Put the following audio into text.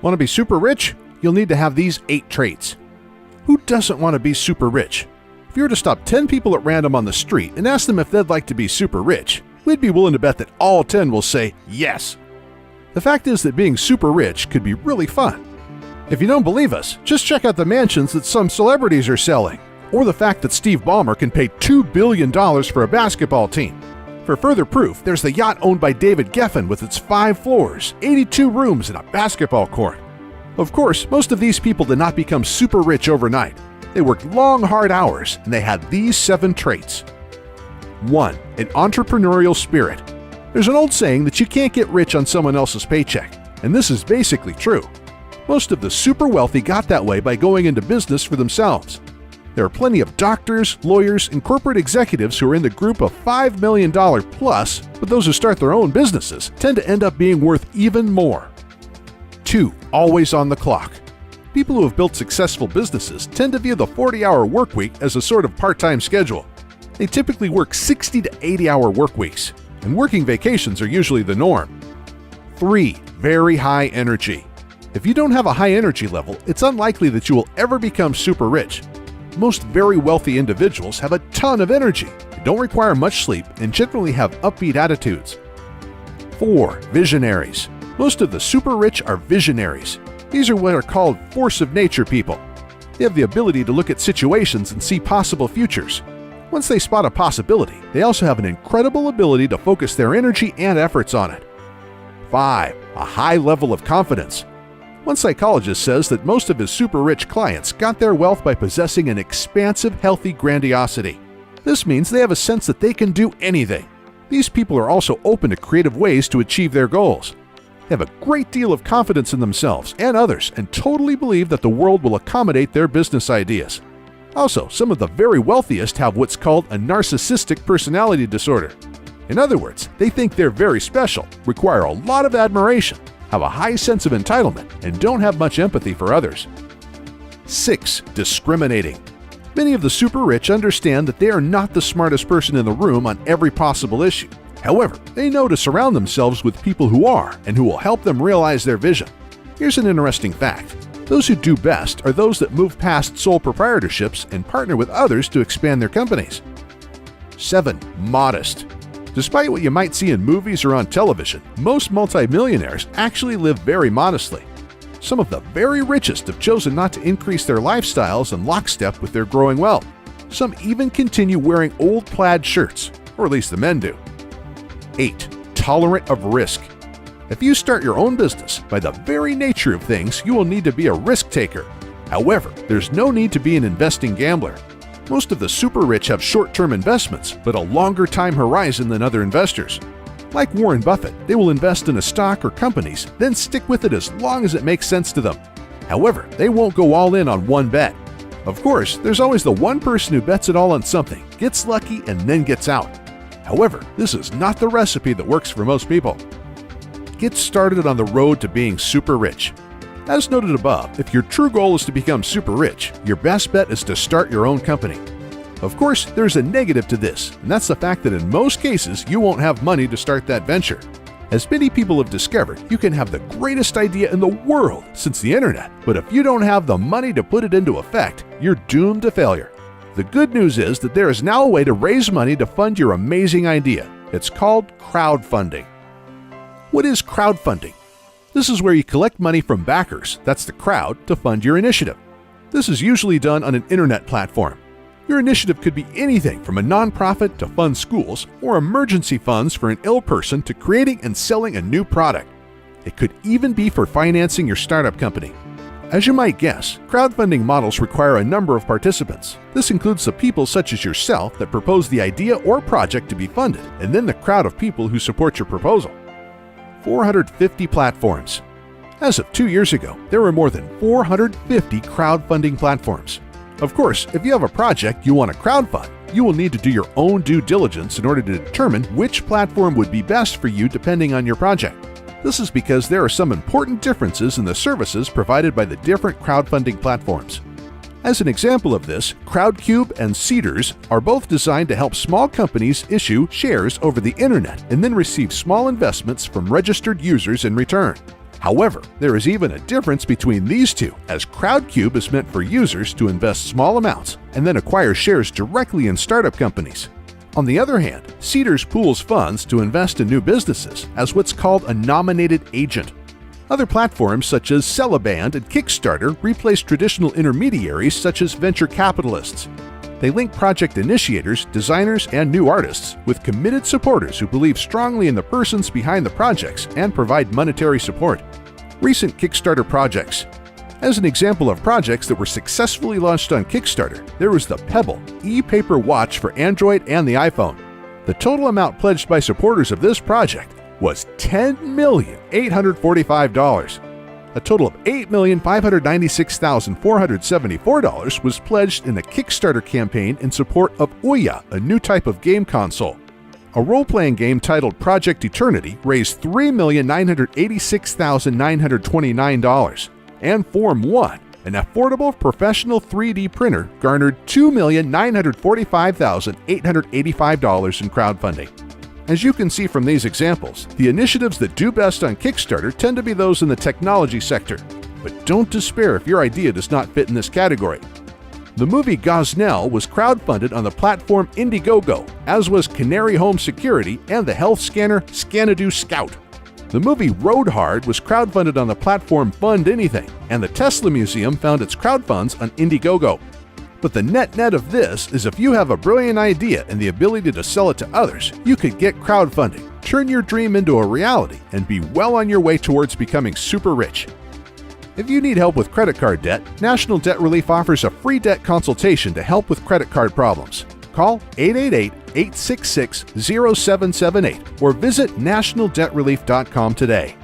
Want to be super rich? You'll need to have these 8 traits. Who doesn't want to be super rich? If you were to stop 10 people at random on the street and ask them if they'd like to be super rich, we'd be willing to bet that all 10 will say yes. The fact is that being super rich could be really fun. If you don't believe us, just check out the mansions that some celebrities are selling, or the fact that Steve Ballmer can pay $2 billion for a basketball team. For further proof, there's the yacht owned by David Geffen with its 5 floors, 82 rooms, and a basketball court. Of course, most of these people did not become super rich overnight. They worked long, hard hours, and they had these 7 traits. 1. An entrepreneurial spirit. There's an old saying that you can't get rich on someone else's paycheck, and this is basically true. Most of the super wealthy got that way by going into business for themselves. There are plenty of doctors, lawyers, and corporate executives who are in the group of $5 million plus, but those who start their own businesses tend to end up being worth even more. 2. Always on the clock. People who have built successful businesses tend to view the 40-hour work week as a sort of part-time schedule. They typically work 60 to 80-hour work weeks, and working vacations are usually the norm. 3. Very high energy. If you don't have a high energy level, it's unlikely that you will ever become super rich. Most very wealthy individuals have a ton of energy, don't require much sleep, and generally have upbeat attitudes. 4. Visionaries. Most of the super rich are visionaries. These are what are called force of nature people. They have the ability to look at situations and see possible futures. Once they spot a possibility, they also have an incredible ability to focus their energy and efforts on it. 5. A high level of confidence. One psychologist says that most of his super-rich clients got their wealth by possessing an expansive, healthy grandiosity. This means they have a sense that they can do anything. These people are also open to creative ways to achieve their goals. They have a great deal of confidence in themselves and others and totally believe that the world will accommodate their business ideas. Also, some of the very wealthiest have what's called a narcissistic personality disorder. In other words, they think they're very special, require a lot of admiration, have a high sense of entitlement, and don't have much empathy for others. 6. Discriminating. Many of the super rich understand that they are not the smartest person in the room on every possible issue. However, they know to surround themselves with people who are and who will help them realize their vision. Here's an interesting fact. Those who do best are those that move past sole proprietorships and partner with others to expand their companies. 7. Modest. Despite what you might see in movies or on television, most multimillionaires actually live very modestly. Some of the very richest have chosen not to increase their lifestyles in lockstep with their growing wealth. Some even continue wearing old plaid shirts, or at least the men do. 8. Tolerant of risk. If you start your own business, by the very nature of things, you will need to be a risk taker. However, there's no need to be an investing gambler. Most of the super rich have short-term investments, but a longer time horizon than other investors. Like Warren Buffett, they will invest in a stock or companies, then stick with it as long as it makes sense to them. However, they won't go all in on one bet. Of course, there's always the one person who bets it all on something, gets lucky, and then gets out. However, this is not the recipe that works for most people. Get started on the road to being super rich. As noted above, if your true goal is to become super rich, your best bet is to start your own company. Of course, there's a negative to this, and that's the fact that in most cases, you won't have money to start that venture. As many people have discovered, you can have the greatest idea in the world since the internet, but if you don't have the money to put it into effect, you're doomed to failure. The good news is that there is now a way to raise money to fund your amazing idea. It's called crowdfunding. What is crowdfunding? This is where you collect money from backers, that's the crowd, to fund your initiative. This is usually done on an internet platform. Your initiative could be anything from a nonprofit to fund schools or emergency funds for an ill person to creating and selling a new product. It could even be for financing your startup company. As you might guess, crowdfunding models require a number of participants. This includes the people such as yourself that propose the idea or project to be funded, and then the crowd of people who support your proposal. 450 platforms. As of 2 years ago, there were more than 450 crowdfunding platforms. Of course, if you have a project you want to crowdfund, you will need to do your own due diligence in order to determine which platform would be best for you depending on your project. This is because there are some important differences in the services provided by the different crowdfunding platforms. As an example of this, Crowdcube and Seedrs are both designed to help small companies issue shares over the internet and then receive small investments from registered users in return. However, there is even a difference between these two, as Crowdcube is meant for users to invest small amounts and then acquire shares directly in startup companies. On the other hand, Seedrs pools funds to invest in new businesses as what's called a nominated agent. Other platforms such as Cellaband and Kickstarter replace traditional intermediaries such as venture capitalists. They link project initiators, designers, and new artists with committed supporters who believe strongly in the persons behind the projects and provide monetary support. Recent Kickstarter projects. As an example of projects that were successfully launched on Kickstarter, there was the Pebble e-paper watch for Android and the iPhone. The total amount pledged by supporters of this project was $10,845. A total of $8,596,474 was pledged in the Kickstarter campaign in support of Ouya, a new type of game console. A role-playing game titled Project Eternity raised $3,986,929, and Form 1, an affordable professional 3D printer, garnered $2,945,885 in crowdfunding. As you can see from these examples, the initiatives that do best on Kickstarter tend to be those in the technology sector. But don't despair if your idea does not fit in this category. The movie Gosnell was crowdfunded on the platform Indiegogo, as was Canary Home Security and the health scanner Scanadu Scout. The movie Road Hard was crowdfunded on the platform Fund Anything, and the Tesla Museum found its crowdfunds on Indiegogo. But the net of this is if you have a brilliant idea and the ability to sell it to others, you could get crowdfunding, turn your dream into a reality, and be well on your way towards becoming super rich. If you need help with credit card debt, National Debt Relief offers a free debt consultation to help with credit card problems. Call 888-866-0778 or visit nationaldebtrelief.com today.